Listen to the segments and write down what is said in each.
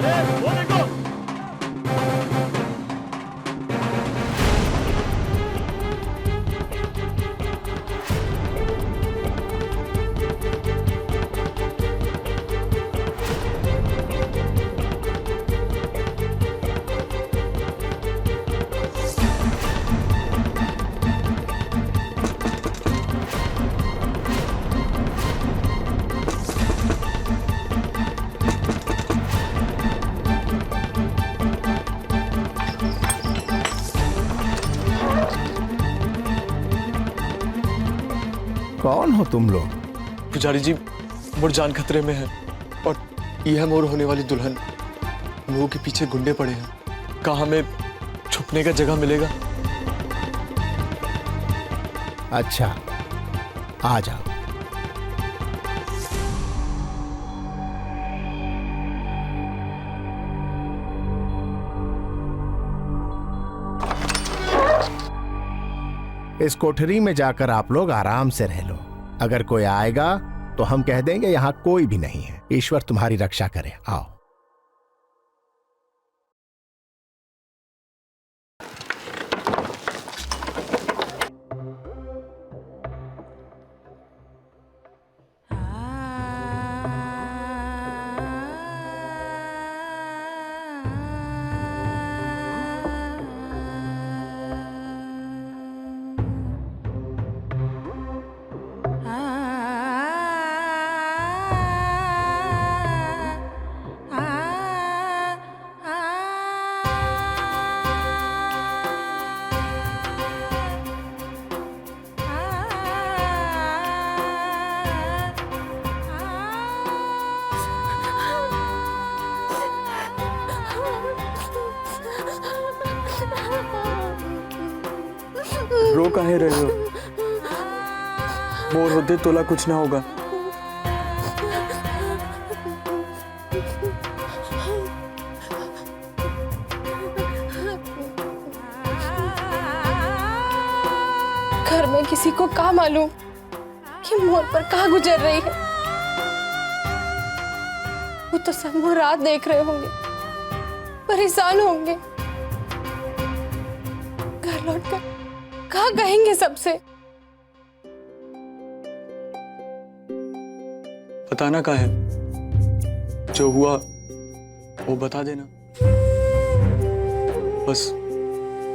वो देखो। कौन हो तुम लोग? पुजारी जी, मोर जान खतरे में है और यह मोर होने वाली दुल्हन। लोगों के पीछे गुंडे पड़े हैं। कहाँ हमें छुपने का जगह मिलेगा? अच्छा, आ जाओ। इस कोठरी में जाकर आप लोग आराम से रह लो। अगर कोई आएगा तो हम कह देंगे यहां कोई भी नहीं है। ईश्वर तुम्हारी रक्षा करे। आओ। रो काहे रहे हो? मोर होते तोला कुछ ना होगा। घर में किसी को क्या मालूम कि मोर पर कहाँ गुजर रही है। वो तो सब वो रात देख रहे होंगे, परेशान होंगे। घर लौटकर कहाँ कहेंगे सबसे? बताना का है, जो हुआ वो बता देना। बस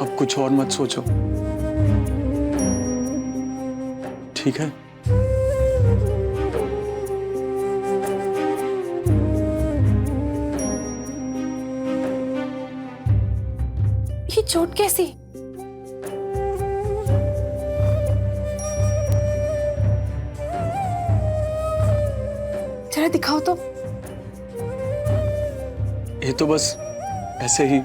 अब कुछ और मत सोचो, ठीक है? ये चोट कैसी? जरा दिखाओ तो। ये तो बस ऐसे ही।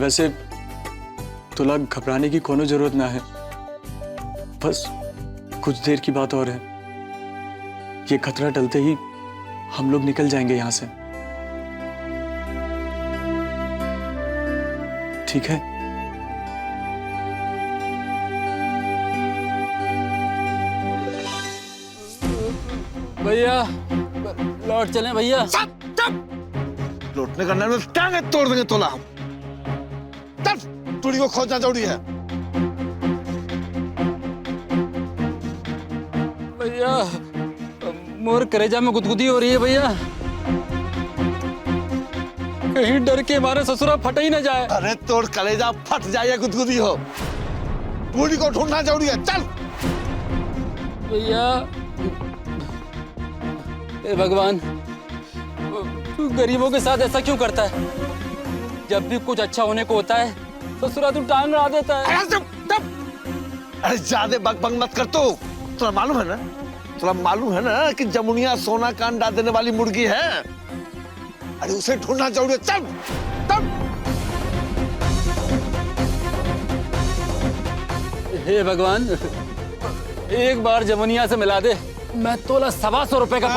वैसे तुला घबराने की कोनो जरूरत ना है। बस कुछ देर की बात और है। ये खतरा टलते ही हम लोग निकल जाएंगे यहां से, ठीक है? भैया लौट चलें भैया। लौटने का नाम टांगे तोड़ देंगे तोला हम। तुड़ी को खोजना जरूरी है। भैया मोर कलेजा में गुदगुदी हो रही है भैया। कहीं डर के मारे ससुरा फट ही न जाए। अरे तोड़ कलेजा फट जाए या गुदगुदी हो, बूढ़ी को ढूंढना जरूरी है। चल भैया हे भगवान, तू गरीबों के साथ ऐसा क्यों करता है? जब भी कुछ अच्छा होने को होता है ससुरा तू टांग अड़ा देता है। अरे चुप, चुप। अरे ज्यादा बक मत कर तू। तुला मालूम है ना, तुला मालूम है ना कि जमुनिया सोना का अंडा देने वाली मुर्गी है। अरे उसे ढूंढना जरूरी है। चल चल। हे भगवान, एक बार जमुनिया से मिला दे, मैं तोला 125 रुपए का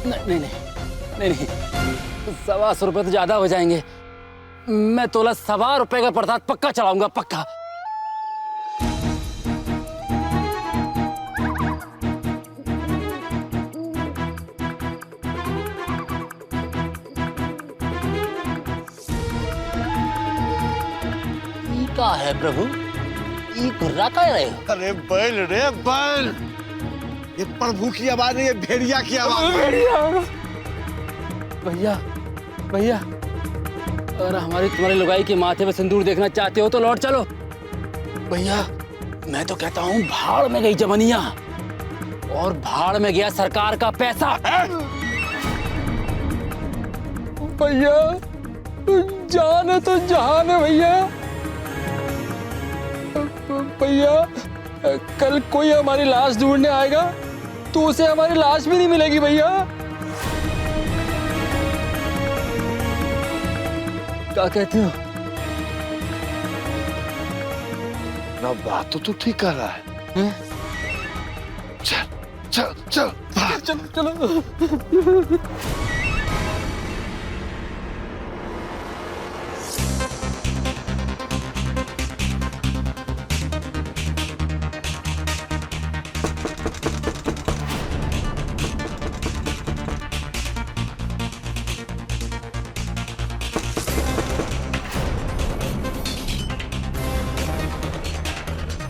नहीं नहीं नहीं नहीं, 125 रुपए तो ज्यादा हो जाएंगे। मैं तोला 125 रुपए का प्रसाद पक्का चढ़ाऊंगा, पक्का। का है प्रभु, ये घुर्रा का है? अरे बैल रे बैल, ये प्रभु की आवाज नहीं, ये भेड़िया की आवाज। भैया भैया, अगर हमारी तुम्हारे लुगाई के माथे पे सिंदूर देखना चाहते हो तो लौट चलो। भैया मैं तो कहता हूँ भाड़ में गई जमुनिया और भाड़ में गया सरकार का पैसा। भैया जान है तो जहान है भैया। भैया कल कोई हमारी लाश ढूंढने आएगा तो उसे हमारी लाश भी नहीं मिलेगी भैया। क्या कहते हो? ना बात तो तू ठीक कर रहा है। चल चल चल चलो चलो।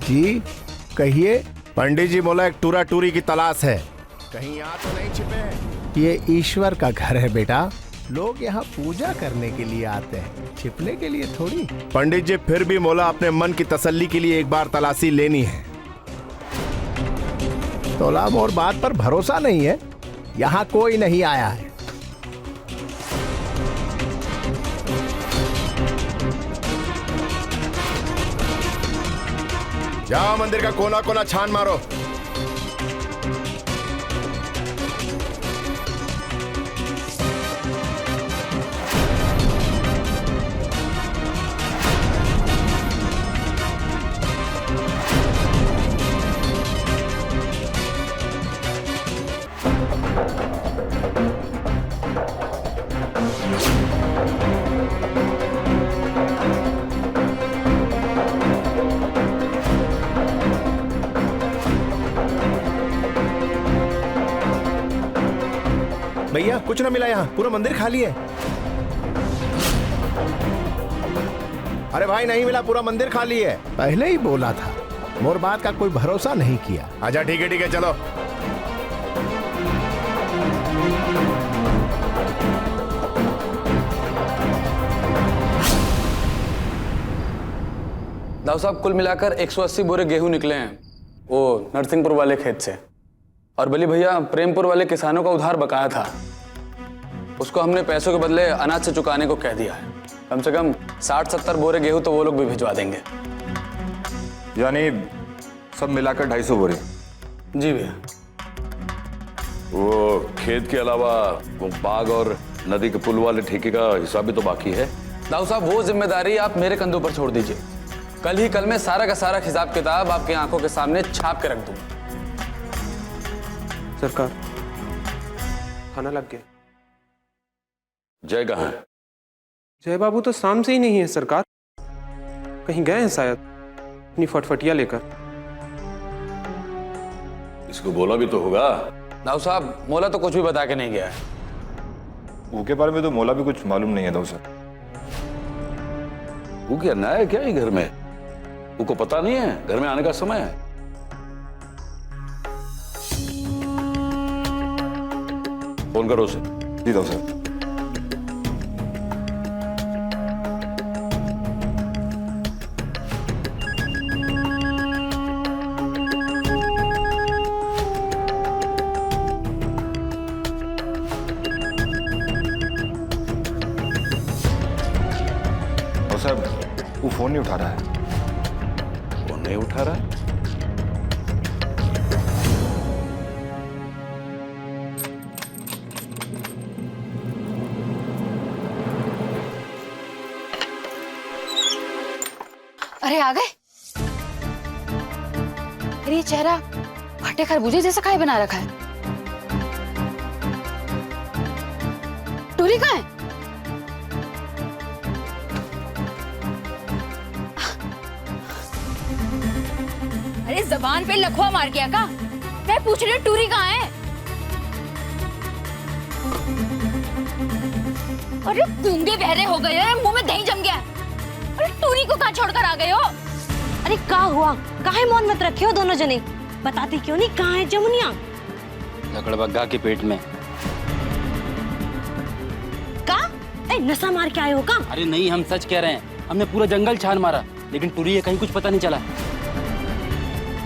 जी कहिए। पंडित जी बोला एक टूरा टूरी की तलाश है, कहीं यहाँ तो नहीं छिपे हैं? ये ईश्वर का घर है बेटा, लोग यहाँ पूजा करने के लिए आते हैं, छिपने के लिए थोड़ी। पंडित जी फिर भी मोला अपने मन की तसल्ली के लिए एक बार तलाशी लेनी है। तोला मोर बात पर भरोसा नहीं है? यहाँ कोई नहीं आया है। जाओ मंदिर का कोना कोना छान मारो। भैया कुछ ना मिला, यहाँ पूरा मंदिर खाली है। अरे भाई नहीं मिला, पूरा मंदिर खाली है। पहले ही बोला था, मोर बात का कोई भरोसा नहीं किया। अच्छा ठीक है चलो। दाऊ साहब कुल मिलाकर 180 बोरे गेहूं निकले हैं, वो नरसिंहपुर वाले खेत से। और बली भैया प्रेमपुर वाले किसानों का उधार बकाया था, उसको हमने पैसों के बदले अनाज से चुकाने को कह दिया है। कम से कम 60-70 बोरे गेहूं तो वो लोग भी भिजवा देंगे। यानी सब मिलाकर 250 बोरे? जी भैया। वो खेत के अलावा वो बाग और नदी के पुल वाले ठेके का हिसाब भी तो बाकी है। दाऊ साहब वो जिम्मेदारी आप मेरे कंधों पर छोड़ दीजिए। कल में सारा का सारा हिसाब किताब आपकी आंखों के सामने छाप के रख दूंगा। सरकार खाना लग गया। जय कहाँ है? जय बाबू तो शाम से ही नहीं है सरकार, कहीं गए हैं शायद अपनी फटफटिया लेकर। इसको बोला भी तो होगा। दाऊ साहब मोला तो कुछ भी बता के नहीं गया है। उसके बारे में तो मोला भी कुछ मालूम नहीं है दाऊ साहब। वो क्या नया है क्या ही घर में? उनको पता नहीं है घर में आने का समय है? फोन करो उसे। जी दाऊ साहब। फोन नहीं उठा रहा है। वो नहीं उठा रहा है? अरे आ गए। अरे ये चेहरा फटे खरबूजे जैसा काहे बना रखा है? टूरी कहाँ है? अरे जबान पे लखवा मार गया का? मैं पूछ रही हूँ टूरी कहाँ है? अरे गूंगे बहरे हो गए हो, मुंह में दही जम गया। अरे टूरी को कहाँ छोड़कर आ गए हो? अरे का हुआ? काहे मौन मत रखे हो दोनों जने? बताती क्यों नहीं कहाँ है जमुनिया? लकड़बग्गा के पेट में। का? नशा मार के आए हो का? अरे नहीं, हम सच कह रहे हैं। हमने पूरा जंगल छान मारा, लेकिन टूरी है कहीं कुछ पता नहीं चला।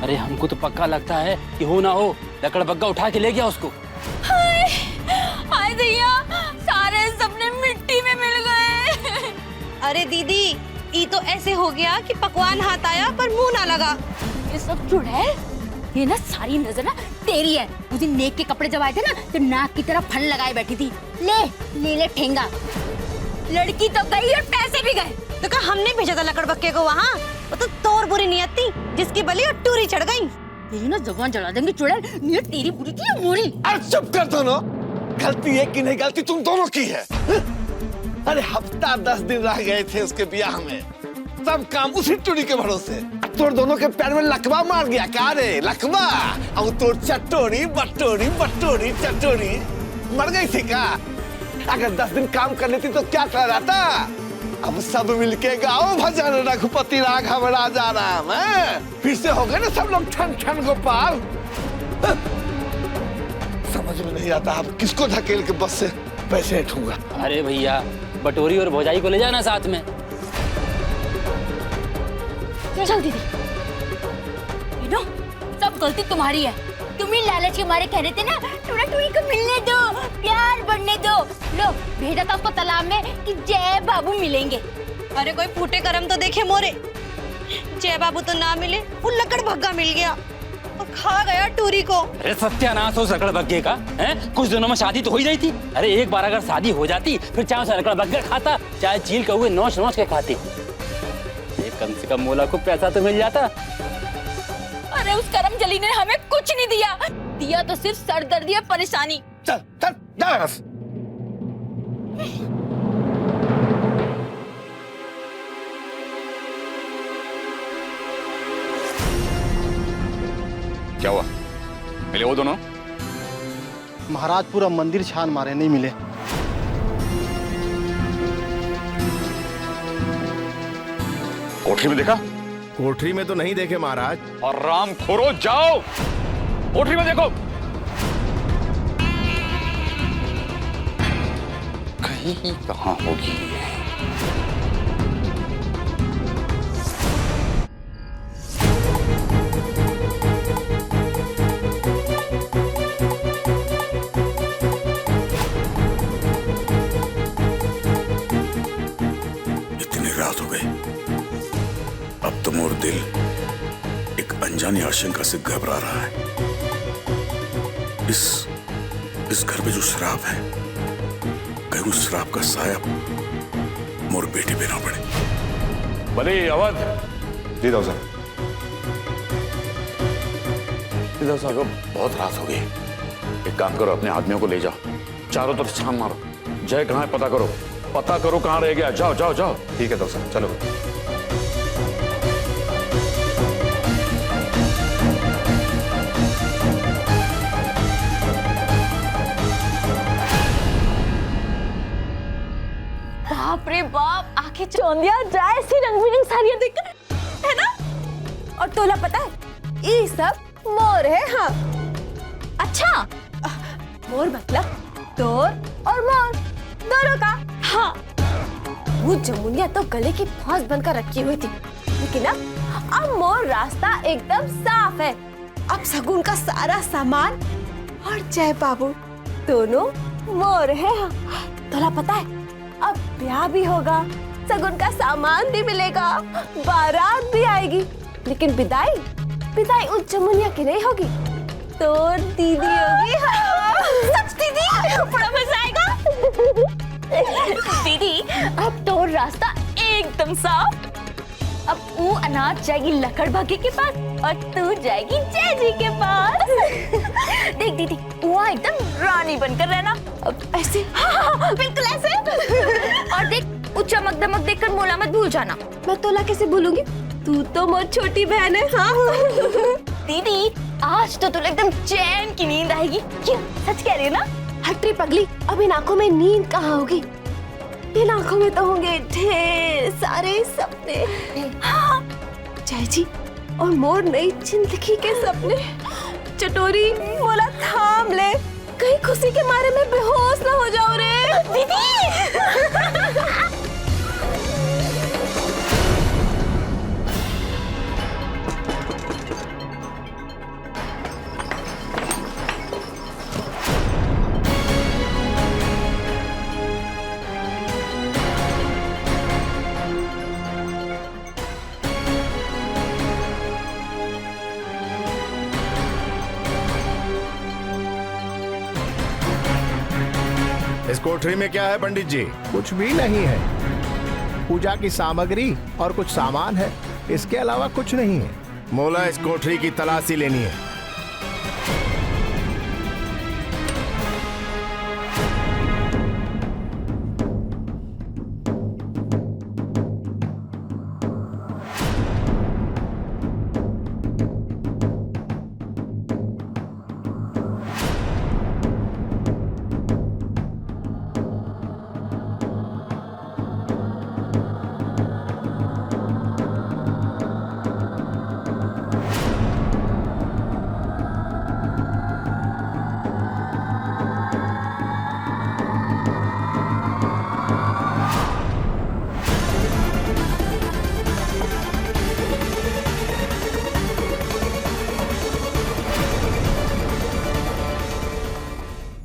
अरे हमको तो पक्का लगता है कि हो ना हो लकड़बग्गा उठा के ले गया उसको। हाय हाय दैया, सारे सपने मिट्टी में मिल गए। अरे दीदी, ये तो ऐसे हो गया कि पकवान हाथ आया पर मुंह ना लगा। ये सब चुड़ैल, ये ना सारी नजर ना तेरी है। उस दिन नेक के कपड़े जब आए थे ना, तो नाक की तरफ फन लगाए बैठी थी। ले ले ले ठेंगा। लड़की तो गई और पैसे भी गए। तो क्या हमने भेजा था लकड़बग्गे को वहाँ? वो तो तोर बुरी नियत थी, जिसकी बली और टूरी चढ़ गई। तेरी ना जुबान जला देंगे चुड़ैल। नियत तेरी बुरी थी या मोरी? अरे चुप कर दोनों। गलती है कि नहीं गलती तुम दोनों की है। अरे हफ्ता 10 दिन रह गए थे उसके ब्याह में, सब काम उसी टूरी के भरोसे। तोड़ दोनों के पैर में लकवा मार गया क्या रे? लकवा और तोड़ चटोरी बटोरी बटोरी चटोरी मर गई थी क्या? अगर 10 दिन काम कर लेती तो क्या कर रहा था? अब सब मिलके गाओ भजन रघुपति राघव राजा राम। फिर से हो गए ना सब लोग ठन ठन गोपाल। समझ में नहीं आता अब किसको धकेल के बस से पैसे उठूंगा। अरे भैया, बटोरी और भौजाई को ले जाना साथ में। चल दीदी। सब गलती तुम्हारी है। तुम ही लालच के मारे कह रहे थे ना टूरा टूरी को मिलने दो, प्यार बढ़ने दो। लो भेजा था उसको तालाब में कि जय बाबू मिलेंगे। अरे कोई फूटे करम तो देखे मोरे। जय बाबू तो ना मिले, वो लकड़बग्गा मिल गया और खा गया टूरी को। अरे सत्यानाश हो लकड़बग्गे का। हैं? कुछ दिनों में शादी तो हो ही रही थी। अरे एक बार अगर शादी हो जाती, फिर चाहे उसे लकड़बग्गा खाता, चाहे चील कौवे नोच नोच के खाते। कम से कम मोला को पैसा तो मिल जाता। अरे उस करम जली ने हमें कुछ नहीं दिया, दिया तो सिर्फ सरदर्दी और परेशानी। चल चल जा यहाँ से। क्या हुआ? मिले वो दोनों? महाराज पूरा मंदिर छान मारे, नहीं मिले। कोठरी में देखा? कोठरी में तो नहीं देखे महाराज। और राम खोरो जाओ कोठरी में देखो। कहीं कहाँ होगी? इतनी रात हो गई, अब तो मोर दिल एक अनजानी आशंका से घबरा रहा है। इस घर में जो शराब है, कहीं उस शराब का साया मोर बेटी पे ना पड़े। बली अवध। जी दाऊ साहब। देखो बहुत रात हो गई, एक काम करो, अपने आदमियों को ले जाओ, चारों तरफ छान मारो। जय कहाँ है पता करो, पता करो कहाँ रह गया। जाओ जाओ जाओ। ठीक है दाऊ साहब, चलो। बाप रे बाप, आंखें चौंधिया जाए ऐसी रंग बिरंगी साड़ियां देखकर, है ना? और तोला पता है ये सब मोर है। हाँ अच्छा, मोर मतलब तोर और मोर दोनों का। हाँ वो जमुनिया तो गले की फांस बनकर रखी हुई थी, लेकिन अब मोर रास्ता एकदम साफ है। अब सगुन का सारा सामान और जय बाबू दोनों मोर है। हाँ तोला पता है अब ब्याह भी होगा सगुन का सामान भी मिलेगा, बारात भी आएगी, लेकिन विदाई विदाई उस जमुनिया की नहीं होगी, तो दीदी होगी। हाँ। सच दीदी, बड़ा मजा आएगा। दीदी अब तो रास्ता एकदम साफ। अब वो अनाज जाएगी लकड़ भागी के पास और तू जाएगी जय जी के पास। देख दीदी, वहाँ एकदम रानी बनकर रहना। अब ऐसे, हाँ, बिल्कुल ऐसे। और देख, वो चमक दमक देखकर मोला मत भूल जाना। मैं तोला कैसे भूलूंगी, तू तो मोर छोटी बहन है। हाँ। दीदी आज तो तुझे एकदम चैन की नींद आएगी। क्यों, सच कह रही है ना? हटरी पगली, अब इन आंखों में नींद कहाँ होगी? इन आंखों में तो होंगे ढेर सारे सपने। हाँ, जय जी और मोर नई जिंदगी के सपने। चटोरी मोला थाम ले, कहीं खुशी के मारे में बेहोश ना हो जाओ रे। दीदी इस कोठरी में क्या है पंडित जी? कुछ भी नहीं है। पूजा की सामग्री और कुछ सामान है, इसके अलावा कुछ नहीं है। मोला इस कोठरी की तलाशी लेनी है।